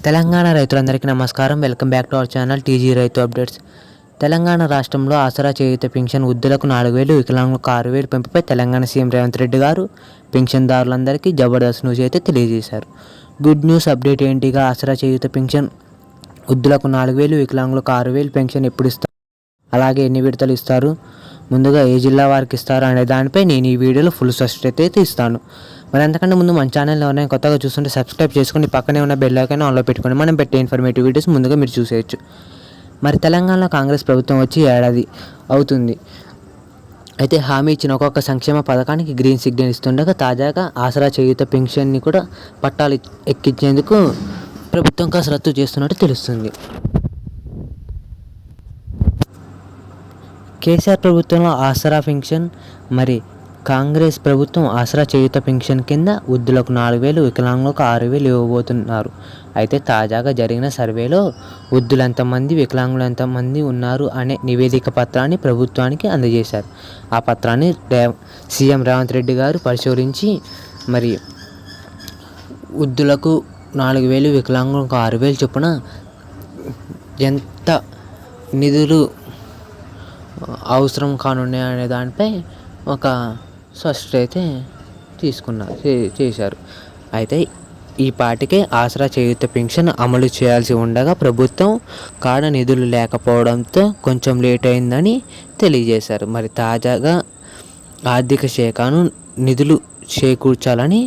తెలంగాణ రైతులందరికీ నమస్కారం. Welcome back to our channel TG రైతు అప్డేట్స్. తెలంగాణ రాష్ట్రంలో ఆసరా చేయూత పింఛన్ వృద్ధులకు 4,000, వికలాంగులకు 6,000 పెంపుపై తెలంగాణ సీఎం రేవంత్ రెడ్డి గారు పింఛన్దారులందరికీ జబర్దస్త్ న్యూస్ అయితే తెలియజేశారు. గుడ్ న్యూస్ అప్డేట్ ఏంటిగా ఆసరా చేయూత పింఛన్ వృద్ధులకు 4,000, వికలాంగులకు 6,000 పెన్షన్ ఎప్పుడు ఇస్తారు, అలాగే ఎన్ని విడతలు ఇస్తారు, ముందుగా ఏ జిల్లా వారికి ఇస్తారు అనే దానిపై నేను ఈ వీడియోలో ఫుల్ స్పష్టత అయితే ఇస్తాను. మరి అంతకంటే ముందు మన ఛానల్ ఎవరైనా కొత్తగా చూస్తుంటే సబ్స్క్రైబ్ చేసుకుని పక్కనే ఉన్న బెల్ ఐకాన్ ఆన్లో పెట్టుకోండి. మనం పెట్టే ఇన్ఫర్మేటివ్ వీడియోస్ ముందుగా మీరు చూసేయచ్చు. మరి తెలంగాణలో కాంగ్రెస్ ప్రభుత్వం వచ్చి ఏడాది అవుతుంది. అయితే హామీ ఇచ్చిన ఒక్కొక్క సంక్షేమ పథకానికి గ్రీన్ సిగ్నల్ ఇస్తుండగా తాజాగా ఆసరా చేయూత పెన్షన్ని కూడా పట్టాలు ఎక్కించేందుకు ప్రభుత్వం కసరత్తు చేస్తున్నట్టు తెలుస్తుంది. కేసీఆర్ ప్రభుత్వంలో ఆసరా పెన్షన్, మరి కాంగ్రెస్ ప్రభుత్వం ఆసరా చేయూత పెన్షన్ కింద వృద్ధులకు 4,000, వికలాంగులకు 6,000 ఇవ్వబోతున్నారు. అయితే తాజాగా జరిగిన సర్వేలో వృద్ధులు ఎంతమంది, వికలాంగులు ఎంతమంది ఉన్నారు అనే నివేదిక పత్రాన్ని ప్రభుత్వానికి అందజేశారు. ఆ పత్రాన్ని సీఎం రేవంత్ రెడ్డి గారు పరిశోధించి మరి వృద్ధులకు 4,000, వికలాంగులకు 6,000 చొప్పున ఎంత నిధులు అవసరం కానున్నాయి అనే దానిపై ఒక స్పష్టత అయితే చేశారు. అయితే ఈ పాటికే ఆసరా చేయూత పెన్షన్ అమలు చేయాల్సి ఉండగా ప్రభుత్వం కాడ నిధులు లేకపోవడంతో కొంచెం లేట్ అయిందని తెలియజేశారు. మరి తాజాగా ఆర్థిక శాఖను నిధులు చేకూర్చాలని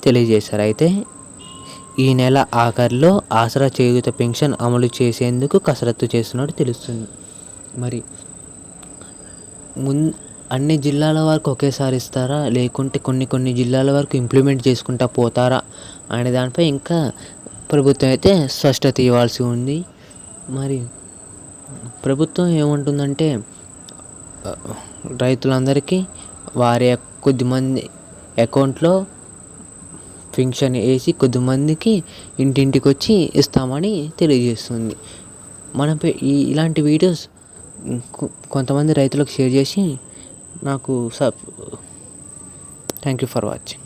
తెలియజేశారు. అయితే ఈ నెల ఆఖరిలో ఆసరా చేయూత పెన్షన్ అమలు చేసేందుకు కసరత్తు చేస్తున్నట్టు తెలుస్తుంది. మరి అన్ని జిల్లాల వరకు ఒకేసారి ఇస్తారా, లేకుంటే కొన్ని జిల్లాల వరకు ఇంప్లిమెంట్ చేసుకుంటా పోతారా అనే దానిపై ఇంకా ప్రభుత్వం అయితే స్పష్టత ఇవ్వాల్సి ఉంది. మరి ప్రభుత్వం ఏమంటుందంటే రైతులందరికీ వారి కొద్దిమంది అకౌంట్లో పెన్షన్ వేసి కొద్దిమందికి ఇంటింటికి వచ్చి ఇస్తామని తెలియజేస్తుంది. మనపై ఇలాంటి వీడియోస్ కొంతమంది రైతులకు షేర్ చేసి నాకు థ్యాంక్ యూ ఫర్ వాచింగ్.